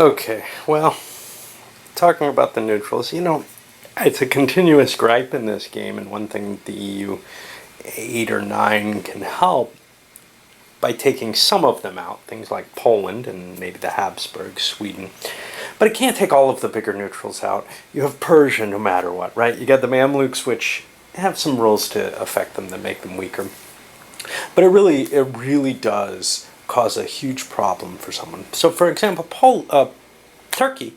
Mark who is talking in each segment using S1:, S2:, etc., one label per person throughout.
S1: Okay, well, talking about the neutrals, it's a continuous gripe in this game, and one thing the EU 8 or 9 can help by taking some of them out, things like Poland and maybe the Habsburgs, Sweden. But it can't take all of the bigger neutrals out. You have Persia no matter what, right? You got the Mamluks, which have some rules to affect them that make them weaker. But it really does cause a huge problem for someone. So, for example, Turkey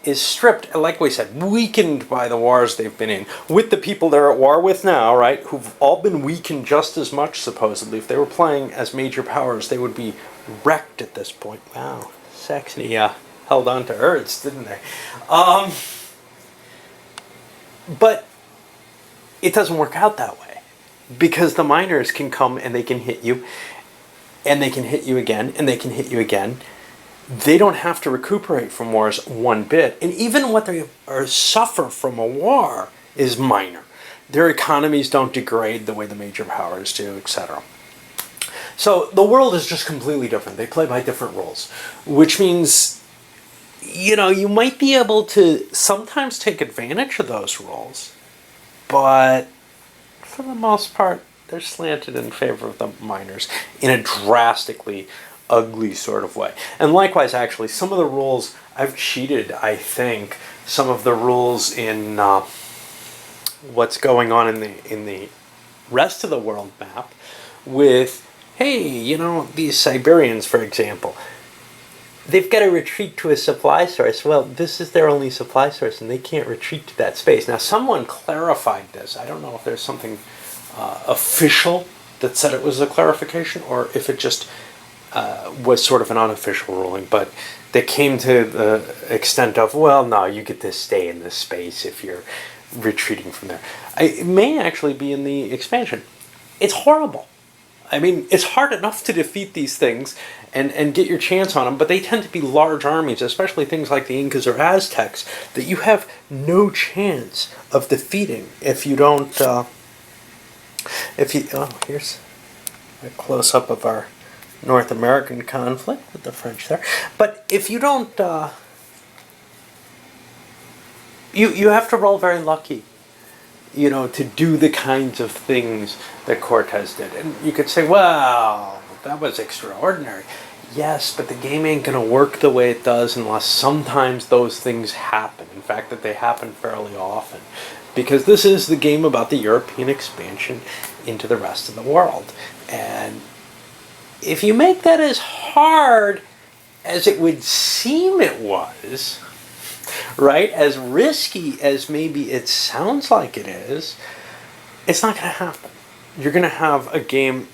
S1: is stripped, like we said, weakened by the wars they've been in, with the people they're at war with now, right, who've all been weakened just as much, supposedly. If they were playing as major powers, they would be wrecked at this point. Wow, Saxony held on to Erz, didn't they? But it doesn't work out that way, because the miners can come and they can hit you, and they can hit you again, and they can hit you again. They don't have to recuperate from wars one bit. And even what they suffer from a war is minor. Their economies don't degrade the way the major powers do, etc. So the world is just completely different. They play by different rules, which means, you might be able to sometimes take advantage of those rules, but for the most part, they're slanted in favor of the miners in a drastically ugly sort of way. And likewise, actually, some of the rules I've cheated, I think, some of the rules in what's going on in the rest of the world map with, hey, these Siberians, for example, they've got to retreat to a supply source. Well, this is their only supply source, and they can't retreat to that space. Now, someone clarified this. I don't know if there's something official that said it was a clarification, or if it just was sort of an unofficial ruling, but they came to the extent of, well, no, you get to stay in this space if you're retreating from there. It may actually be in the expansion. It's horrible. I mean, it's hard enough to defeat these things and get your chance on them, but they tend to be large armies, especially things like the Incas or Aztecs, that you have no chance of defeating if you don't, here's a close-up of our North American conflict with the French there. But if you don't, you have to roll very lucky, to do the kinds of things that Cortez did. And you could say, well, that was extraordinary. Yes, but the game ain't going to work the way it does unless sometimes those things happen. In fact, that they happen fairly often. Because this is the game about the European expansion into the rest of the world. And if you make that as hard as it would seem it was, right, as risky as maybe it sounds like it is, it's not going to happen. You're going to have a game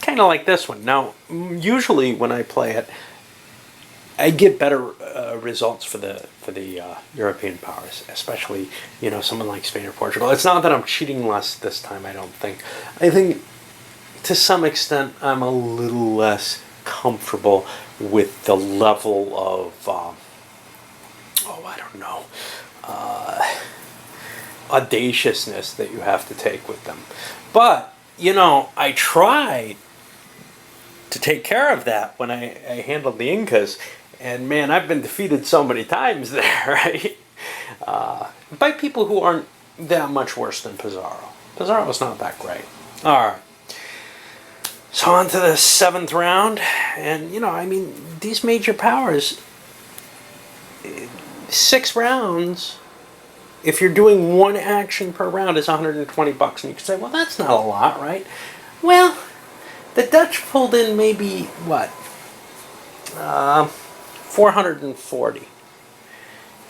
S1: kind of like this one. Now, usually when I play it, I get better results for the European powers, especially, someone like Spain or Portugal. It's not that I'm cheating less this time, I don't think. I think to some extent, I'm a little less comfortable with the level of, audaciousness that you have to take with them. But, I tried to take care of that when I handled the Incas, and man, I've been defeated so many times there, right? By people who aren't that much worse than Pizarro. Pizarro's not that great. All right. So on to the 7th round, and these major powers, 6 rounds, if you're doing one action per round, is $120, and you can say, well, that's not a lot, right? Well, the Dutch pulled in maybe, 440.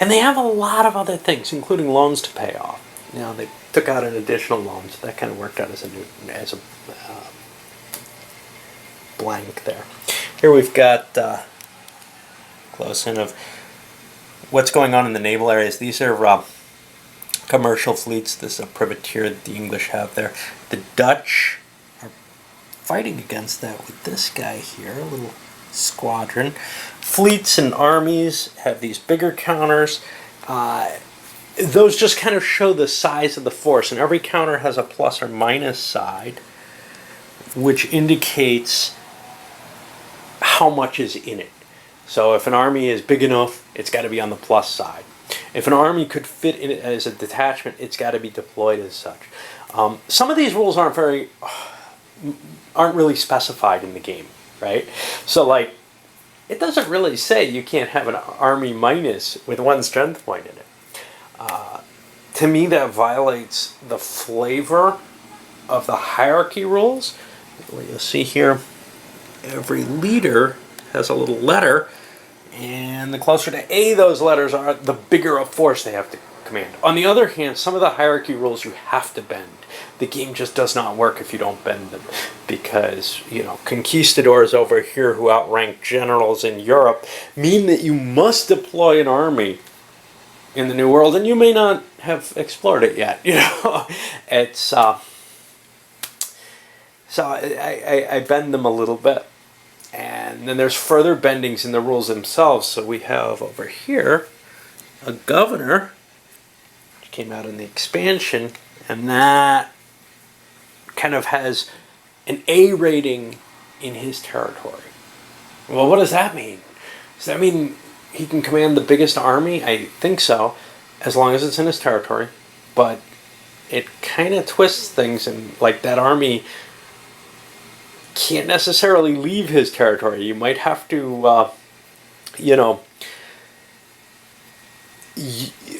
S1: And they have a lot of other things, including loans to pay off. They took out an additional loan, so that kind of worked out as a blank there. Here we've got close in of what's going on in the naval areas. These are commercial fleets. This is a privateer that the English have there. The Dutch are fighting against that with this guy here, a little squadron. Fleets and armies have these bigger counters. Those just kind of show the size of the force, and every counter has a plus or minus side, which indicates how much is in it. So if an army is big enough, it's got to be on the plus side. If an army could fit in it as a detachment, it's got to be deployed as such. Some of these rules aren't really specified in the game, right? So like, it doesn't really say you can't have an army minus with 1 strength point in it. To me, that violates the flavor of the hierarchy rules. You'll see here, every leader has a little letter, and the closer to A those letters are, the bigger a force they have to command. On the other hand, some of the hierarchy rules you have to bend. The game just does not work if you don't bend them, because, you know, conquistadors over here who outrank generals in Europe mean that you must deploy an army in the New World, and you may not have explored it yet. You know, it's so I bend them a little bit. And then there's further bendings in the rules themselves. So we have over here a governor, which came out in the expansion, and that kind of has an A rating in his territory. Well, what does that mean? Does that mean he can command the biggest army? I think so, as long as it's in his territory. But it kind of twists things, and like that army can't necessarily leave his territory. You might have to,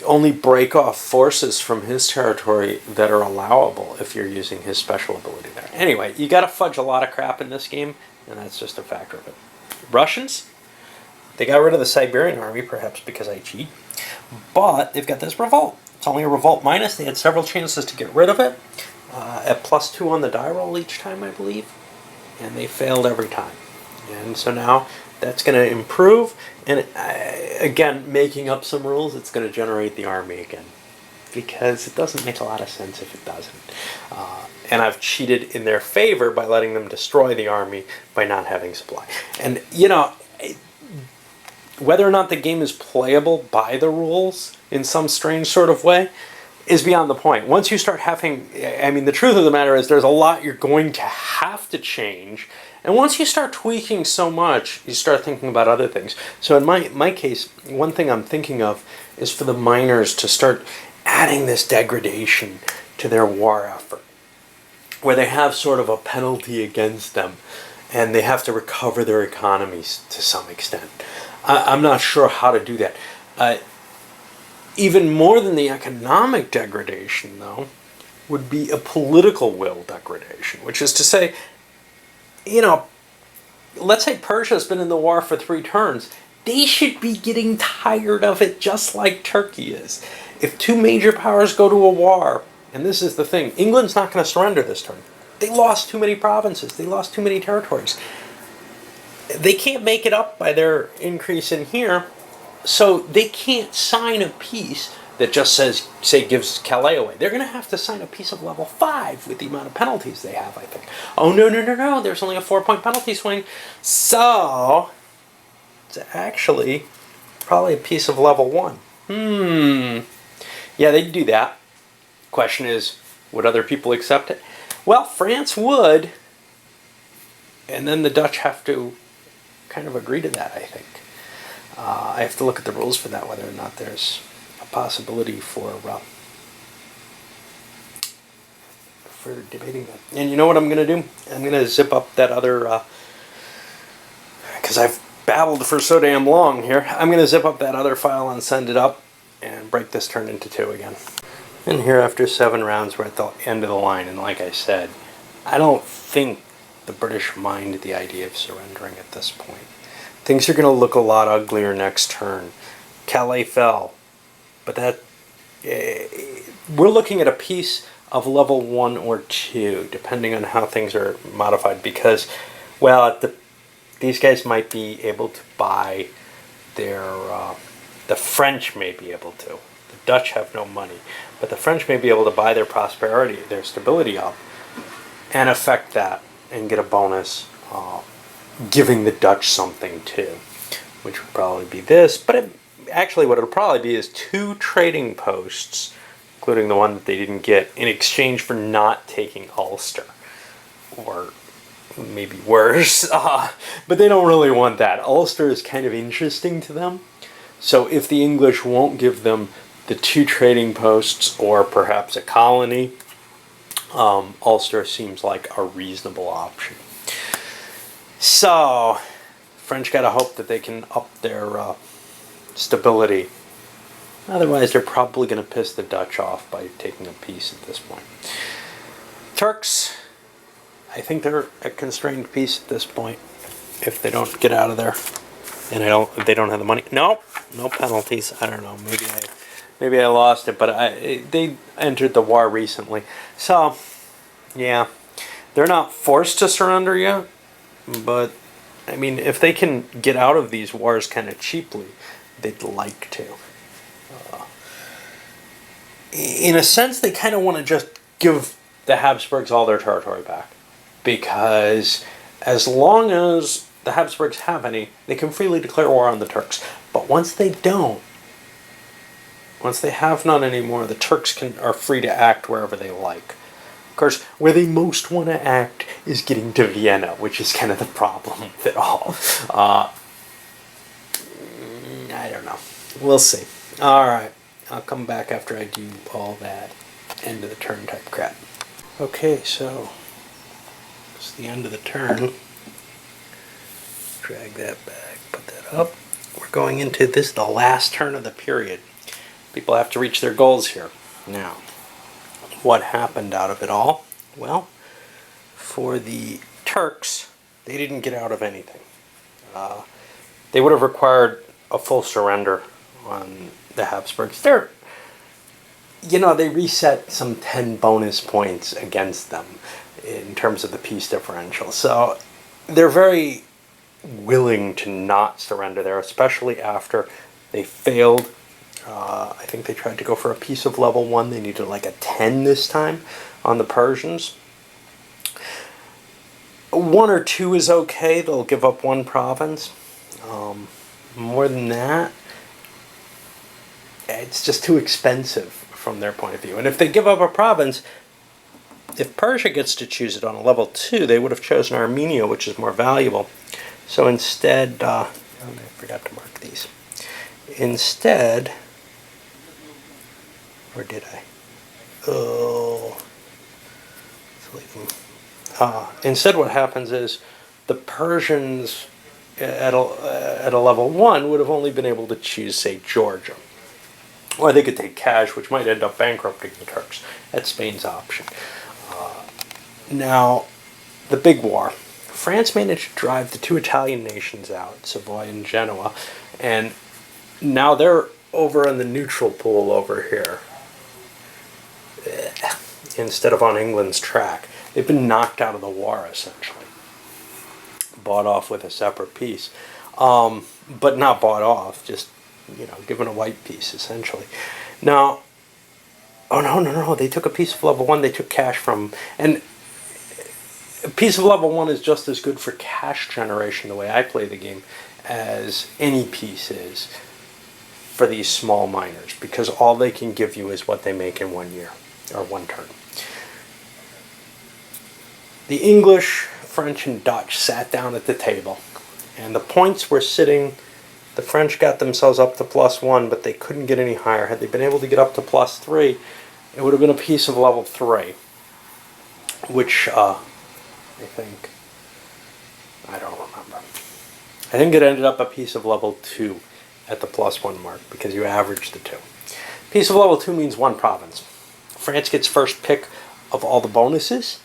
S1: only break off forces from his territory that are allowable if you're using his special ability there. Anyway, you got to fudge a lot of crap in this game, and that's just a factor of it. Russians, they got rid of the Siberian army, perhaps because I cheat, but they've got this revolt. It's only a revolt minus. They had several chances to get rid of it, at +2 on the die roll each time, I believe. And they failed every time. And so now that's going to improve. And again, making up some rules, it's going to generate the army again. Because it doesn't make a lot of sense if it doesn't. And I've cheated in their favor by letting them destroy the army by not having supply. And, you know, whether or not the game is playable by the rules in some strange sort of way is beyond the point. Once you start having, I mean, the truth of the matter is there's a lot you're going to have to change. And once you start tweaking so much, you start thinking about other things. So in my case, one thing I'm thinking of is for the miners to start adding this degradation to their war effort, where they have sort of a penalty against them, and they have to recover their economies to some extent. I'm not sure how to do that. Even more than the economic degradation, though, would be a political will degradation, which is to say, you know, let's say Persia's been in the war for 3 turns. They should be getting tired of it just like Turkey is. If 2 major powers go to a war, and this is the thing, England's not going to surrender this turn. They lost too many provinces. They lost too many territories. They can't make it up by their increase in here. So they can't sign a peace that just says, say, gives Calais away. They're going to have to sign a peace of level 5 with the amount of penalties they have, I think. Oh, no, there's only a 4-point penalty swing. So it's actually probably a peace of level 1. Yeah, they'd do that. Question is, would other people accept it? Well, France would. And then the Dutch have to kind of agree to that, I think. I have to look at the rules for that, whether or not there's a possibility for debating that. And you know what I'm going to do? I'm going to zip up that other, because I've babbled for so damn long here. I'm going to zip up that other file and send it up and break this turn into 2 again. And here, after 7 rounds, we're at the end of the line. And like I said, I don't think the British mind the idea of surrendering at this point. Things are going to look a lot uglier next turn. Calais fell. But that, we're looking at a piece of level 1 or 2, depending on how things are modified. Because, well, these guys might be able to buy their, the French may be able to. The Dutch have no money. But the French may be able to buy their prosperity, their stability up, and affect that and get a bonus. Giving the Dutch something too, which would probably be this, but actually what it'll probably be is 2 trading posts, including the one that they didn't get, in exchange for not taking Ulster, or maybe worse. But they don't really want that. Ulster is kind of interesting to them. So if the English won't give them the 2 trading posts or perhaps a colony, Ulster seems like a reasonable option. So French got to hope that they can up their stability. Otherwise, they're probably going to piss the Dutch off by taking a peace at this point. Turks, I think they're at constrained peace at this point if they don't get out of there. And they don't have the money. No penalties. I don't know. Maybe I lost it, but they entered the war recently. So, yeah, they're not forced to surrender yet. But I mean, if they can get out of these wars kind of cheaply, they'd like to. In a sense, they kind of want to just give the Habsburgs all their territory back, because as long as the Habsburgs have any, they can freely declare war on the Turks. But once they don't, once they have none anymore, the Turks are free to act wherever they like. Of course, where they most want to act is getting to Vienna, which is kind of the problem with it all. I don't know. We'll see. All right. I'll come back after I do all that end of the turn type crap. Okay, so it's the end of the turn. Drag that back, put that up. We're going into this, the last turn of the period. People have to reach their goals here. Now, what happened out of it all? Well, for the Turks, they didn't get out of anything. They would have required a full surrender on the Habsburgs. They reset some 10 bonus points against them in terms of the peace differential. So they're very willing to not surrender there, especially after they failed. I think they tried to go for a peace of level 1. They needed like a 10 this time on the Persians. 1 or 2 is okay. They'll give up 1 province. More than that, it's just too expensive from their point of view. And if they give up a province, if Persia gets to choose it on a level 2, they would have chosen Armenia, which is more valuable. So instead, I forgot to mark these. Instead, or did I? Oh, let's leave them. Instead, what happens is the Persians at a level 1 would have only been able to choose, say, Georgia. Or they could take cash, which might end up bankrupting the Turks. That's Spain's option. Now, the big war. France managed to drive the 2 Italian nations out, Savoy and Genoa, and now they're over in the neutral pool over here, instead of on England's track. They've been knocked out of the war, essentially. Bought off with a separate peace. But not bought off, just given a white peace, essentially. Now, no, they took a piece of level 1, they took cash from, and a piece of level 1 is just as good for cash generation, the way I play the game, as any piece is for these small miners, because all they can give you is what they make in 1 year, or 1 turn. The English, French, and Dutch sat down at the table, and the points were sitting. The French got themselves up to +1, but they couldn't get any higher. Had they been able to get up to +3, it would have been a piece of level 3, which I don't remember. I think it ended up a piece of level 2 at the +1 mark, because you average the 2. Piece of level 2 means 1 province. France gets first pick of all the bonuses,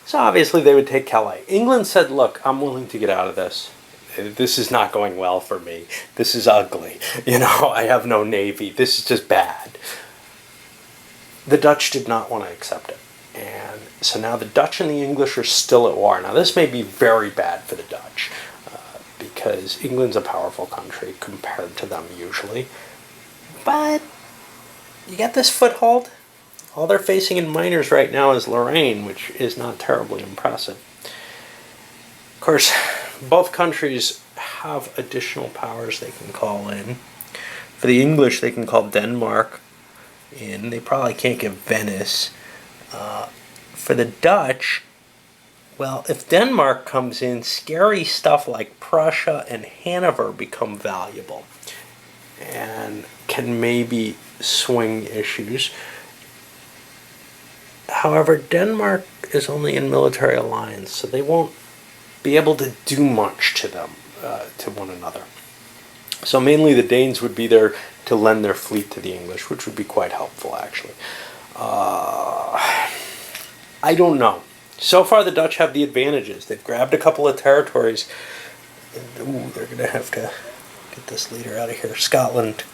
S1: so obviously they would take Calais. England said, look, I'm willing to get out of this. This is not going well for me. This is ugly. I have no navy. This is just bad. The Dutch did not want to accept it. And so now the Dutch and the English are still at war. Now this may be very bad for the Dutch, because England's a powerful country compared to them usually. But you get this foothold. All they're facing in miners right now is Lorraine, which is not terribly impressive. Of course, both countries have additional powers they can call in. For the English, they can call Denmark in. They probably can't get Venice. For the Dutch, Well, if Denmark comes in, scary stuff like Prussia and Hanover become valuable and can maybe swing issues. However, Denmark is only in military alliance, so they won't be able to do much to them, to one another. So mainly the Danes would be there to lend their fleet to the English, which would be quite helpful, actually. I don't know. So far, the Dutch have the advantages. They've grabbed a couple of territories. Ooh, they're going to have to get this leader out of here. Scotland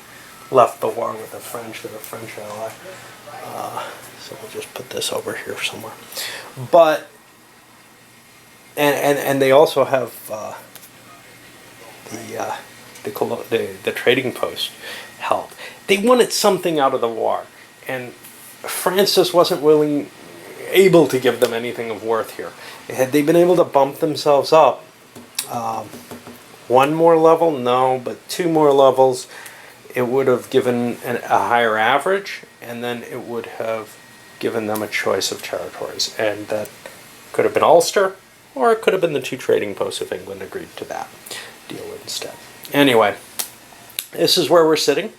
S1: left the war with the French. They're a French ally. So we'll just put this over here somewhere. But, and they also have the trading post help. They wanted something out of the war. And France just wasn't able to give them anything of worth here. Had they been able to bump themselves up one more level? No, but two more levels, it would have given a higher average, and then it would have given them a choice of territories. And that could have been Ulster, or it could have been the two trading posts if England agreed to that deal instead. Anyway, this is where we're sitting.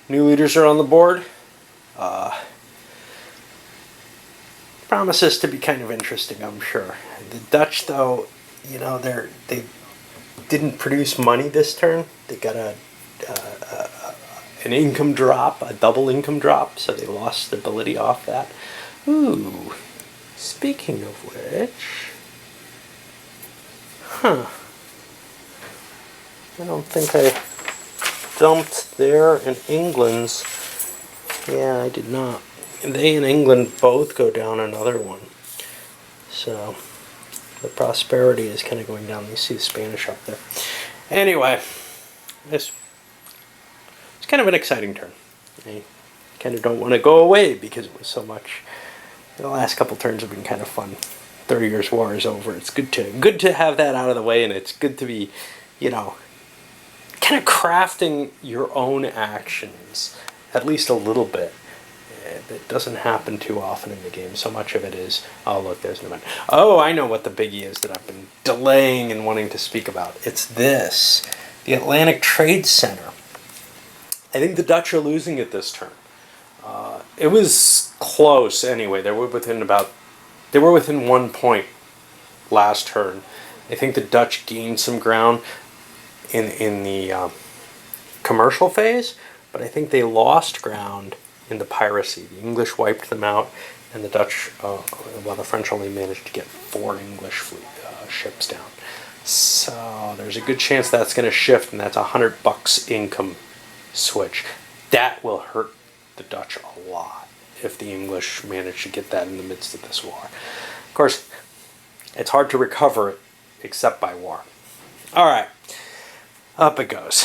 S1: New leaders are on the board. Promises to be kind of interesting, I'm sure. The Dutch, though, you know, they didn't produce money this turn. They got an income drop, a double income drop, so they lost stability off that. Ooh, speaking of which, I don't think I dumped there in England's. Yeah, I did not. They and England both go down another one. So the prosperity is kind of going down. You see the Spanish up there. Anyway, it's kind of an exciting turn. I kind of don't want to go away because it was so much. The last couple turns have been kind of fun. 30 Years' War is over. It's good to have that out of the way, and it's good to be, you know, kind of crafting your own actions at least a little bit. It doesn't happen too often in the game. So much of it is, oh look, there's an event. Oh, I know what the biggie is that I've been delaying and wanting to speak about. It's this, the Atlantic Trade Center. I think the Dutch are losing it this turn. It was close anyway. They were within 1 point last turn. I think the Dutch gained some ground in the commercial phase, but I think they lost ground in the piracy. The English wiped them out, and the Dutch, the French only managed to get 4 English ships down. So there's a good chance that's going to shift, and that's $100 income switch. That will hurt the Dutch a lot if the English manage to get that in the midst of this war. Of course, it's hard to recover it except by war. All right, up it goes.